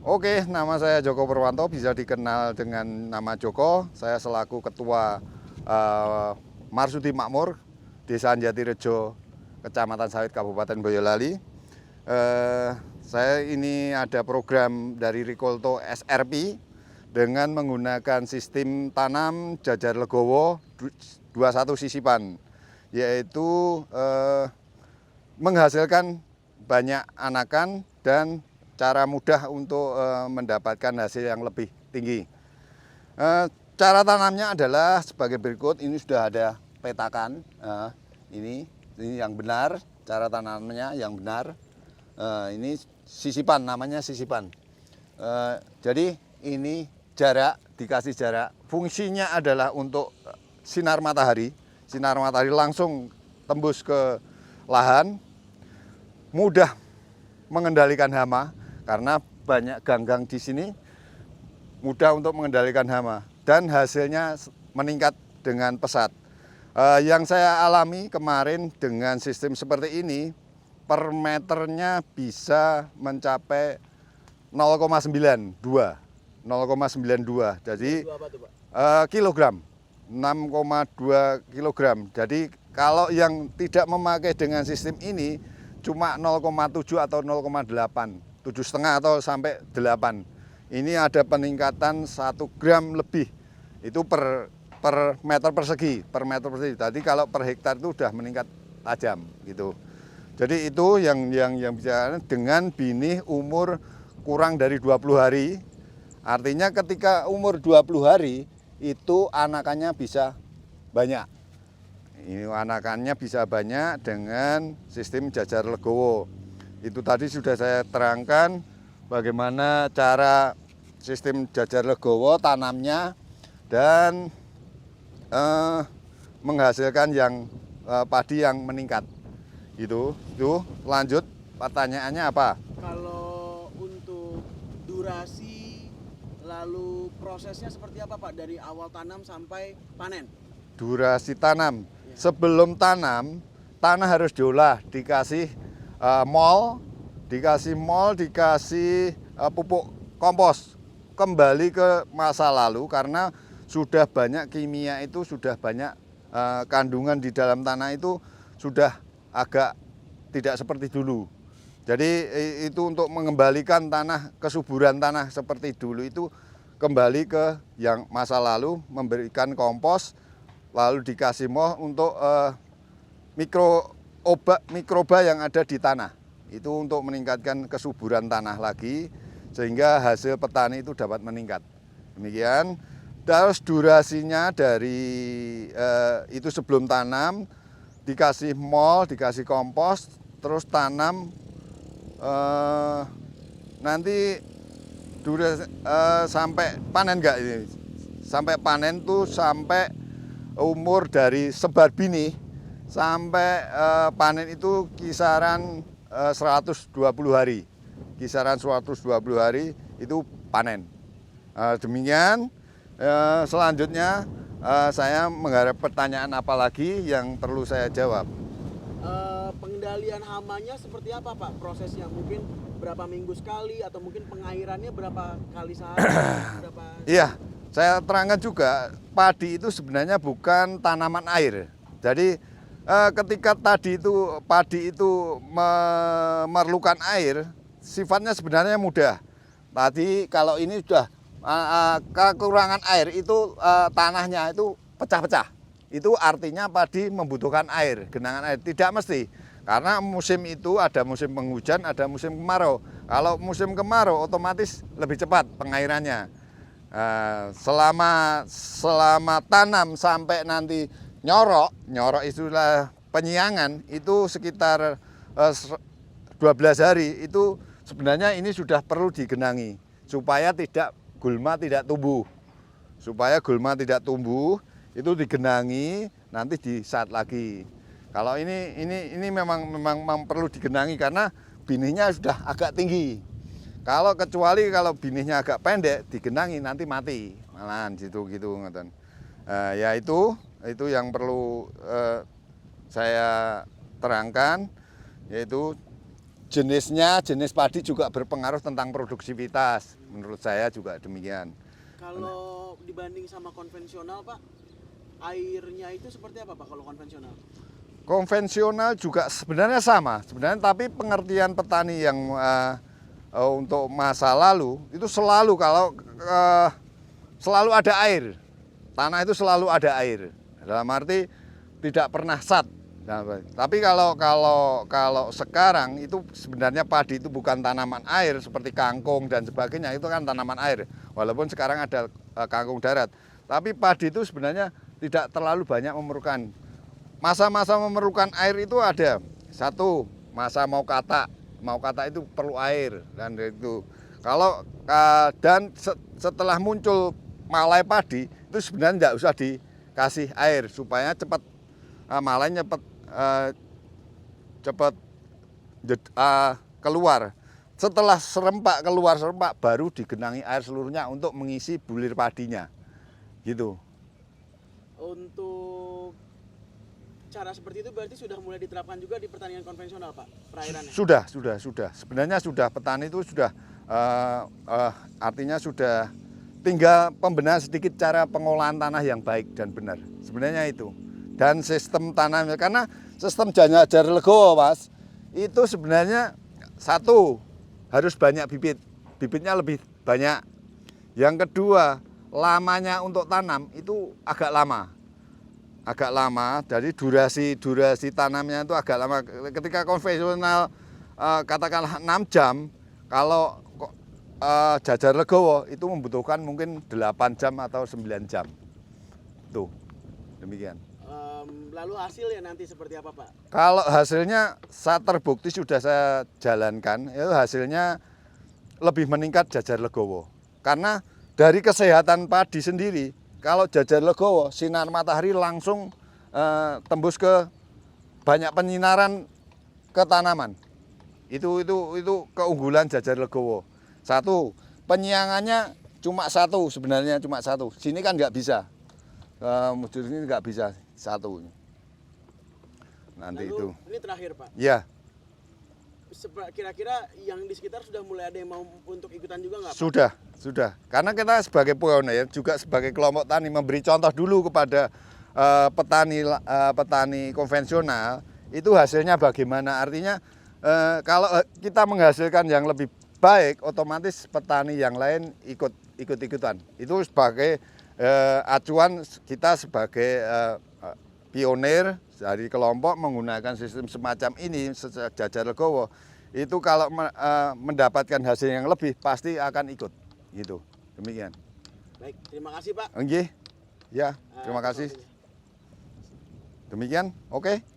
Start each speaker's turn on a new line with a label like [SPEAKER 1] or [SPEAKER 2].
[SPEAKER 1] Oke, nama saya Joko Purwanto, bisa dikenal dengan nama Joko. Saya selaku Ketua Marsudi Makmur, Desa Jatirejo, Kecamatan Sawit, Kabupaten Boyolali. Saya ini ada program dari Rikolto SRP dengan menggunakan sistem tanam jajar legowo 21 sisipan, yaitu menghasilkan banyak anakan dan cara mudah untuk mendapatkan hasil yang lebih tinggi. Cara tanamnya adalah sebagai berikut. Ini sudah ada petakan. Ini yang benar, cara tanamnya yang benar. Ini sisipan, namanya sisipan. Jadi ini jarak, dikasih jarak. Fungsinya adalah untuk sinar matahari. Sinar matahari langsung tembus ke lahan, mudah mengendalikan hama karena banyak ganggang di sini, mudah untuk mengendalikan hama dan hasilnya meningkat dengan pesat. Yang saya alami kemarin dengan sistem seperti ini, per meternya bisa mencapai 0,92, jadi kilogram, 6,2 kilogram. Jadi kalau yang tidak memakai dengan sistem ini cuma 0,7 atau 0,8, 7,5 atau sampai 8. Ini ada peningkatan 1 gram lebih. Itu per meter persegi, Jadi kalau per hektar itu sudah meningkat tajam gitu. Jadi itu yang bicara dengan binih umur kurang dari 20 hari. Artinya ketika umur 20 hari itu anakannya bisa banyak. Ini anakannya bisa banyak dengan sistem jajar legowo. Itu tadi sudah saya terangkan bagaimana cara sistem jajar legowo tanamnya dan menghasilkan yang padi yang meningkat. Itu lanjut pertanyaannya apa?
[SPEAKER 2] Kalau untuk durasi lalu prosesnya seperti apa Pak dari awal tanam sampai panen?
[SPEAKER 1] Durasi tanam. Sebelum tanam, tanah harus diolah, dikasih dikasih pupuk kompos, kembali ke masa lalu karena sudah banyak kimia, itu sudah banyak kandungan di dalam tanah itu sudah agak tidak seperti dulu. Jadi itu untuk mengembalikan tanah, kesuburan tanah seperti dulu itu kembali ke yang masa lalu, memberikan kompos, lalu dikasih untuk mikroba yang ada di tanah. Itu untuk meningkatkan kesuburan tanah lagi, sehingga hasil petani itu dapat meningkat. Demikian. Terus durasinya dari itu sebelum tanam, dikasih dikasih kompos, terus tanam. Nanti sampai panen enggak ini? Sampai panen tuh sampai umur dari sebar binih sampai panen itu kisaran 120 hari. Kisaran 120 hari itu panen. Demikian. Selanjutnya saya mengharap pertanyaan apa lagi yang perlu saya jawab.
[SPEAKER 2] Pengendalian hamanya seperti apa Pak prosesnya? Mungkin berapa minggu sekali atau mungkin pengairannya berapa kali sehari?
[SPEAKER 1] Iya, saya terangkan juga, padi itu sebenarnya bukan tanaman air. Jadi ketika padi itu memerlukan air, sifatnya sebenarnya mudah. Tadi kalau ini sudah kekurangan air itu tanahnya itu pecah-pecah. Itu artinya padi membutuhkan air, genangan air. Tidak mesti, karena musim itu ada musim penghujan, ada musim kemarau. Kalau musim kemarau otomatis lebih cepat pengairannya. Selama tanam sampai nanti nyorok itulah penyiangan, itu sekitar 12 hari. Itu sebenarnya ini sudah perlu digenangi supaya gulma tidak tumbuh. Supaya gulma tidak tumbuh, itu digenangi, nanti disaat lagi. Kalau ini memang perlu digenangi karena binihnya sudah agak tinggi. Kecuali kalau binihnya agak pendek, digenangi nanti mati. Malahan gitu ngoten. Ya itu yang perlu saya terangkan, yaitu jenis padi juga berpengaruh tentang produktivitas. Menurut saya juga demikian.
[SPEAKER 2] Kalau dibanding sama konvensional Pak, airnya itu seperti apa Pak kalau konvensional?
[SPEAKER 1] Konvensional juga sebenarnya sama, sebenarnya, tapi pengertian petani yang untuk masa lalu itu selalu selalu ada air, tanah itu selalu ada air. Dalam arti tidak pernah sat. Nah, tapi kalau sekarang itu sebenarnya padi itu bukan tanaman air seperti kangkung dan sebagainya, itu kan tanaman air. Walaupun sekarang ada kangkung darat, tapi padi itu sebenarnya tidak terlalu banyak memerlukan. Masa-masa memerlukan air itu ada. Satu, masa mau kata itu perlu air dan itu. Setelah muncul malai padi itu sebenarnya tidak usah dikasih air supaya cepat malai cepat keluar. Setelah keluar serempak baru digenangi air seluruhnya untuk mengisi bulir padinya. Gitu.
[SPEAKER 2] Untuk cara seperti itu berarti sudah mulai diterapkan juga di pertanian konvensional Pak, perairannya?
[SPEAKER 1] Sudah. Sebenarnya sudah, petani itu sudah, artinya sudah tinggal pembenahan sedikit cara pengolahan tanah yang baik dan benar. Sebenarnya itu. Dan sistem tanamnya, karena sistem Janjar Legowo Mas, itu sebenarnya satu, harus banyak bibitnya lebih banyak. Yang kedua, lamanya untuk tanam itu agak lama, jadi durasi tanamnya itu agak lama. Ketika konvensional katakanlah 6 jam, kalau Janjar Legowo itu membutuhkan mungkin 8 jam atau 9 jam. Tuh, demikian.
[SPEAKER 2] Lalu hasilnya nanti seperti apa Pak?
[SPEAKER 1] Kalau hasilnya saat terbukti sudah saya jalankan, itu hasilnya lebih meningkat Janjar Legowo. Karena dari kesehatan padi sendiri, kalau Janjar Legowo sinar matahari langsung tembus ke banyak penyinaran ke tanaman. Itu keunggulan Janjar Legowo. Satu, penyiangannya cuma satu sebenarnya, cuma satu. Sini kan nggak bisa. Mujur ini nggak bisa satu. Nanti
[SPEAKER 2] Lalu,
[SPEAKER 1] itu.
[SPEAKER 2] ini terakhir Pak.
[SPEAKER 1] Ya.
[SPEAKER 2] Kira-kira yang di sekitar sudah mulai ada yang mau untuk ikutan juga nggak Pak?
[SPEAKER 1] Sudah. Karena kita sebagai pioner juga sebagai kelompok tani memberi contoh dulu kepada petani konvensional itu hasilnya bagaimana. Artinya kalau kita menghasilkan yang lebih baik, otomatis petani yang lain ikut-ikutan. Itu sebagai acuan kita sebagai pionir dari kelompok menggunakan sistem semacam ini, Janjar Legowo. Itu kalau mendapatkan hasil yang lebih pasti akan ikut, gitu. Demikian.
[SPEAKER 2] Baik, terima kasih Pak.
[SPEAKER 1] Nggih. Ya, terima kasih. Demikian, oke.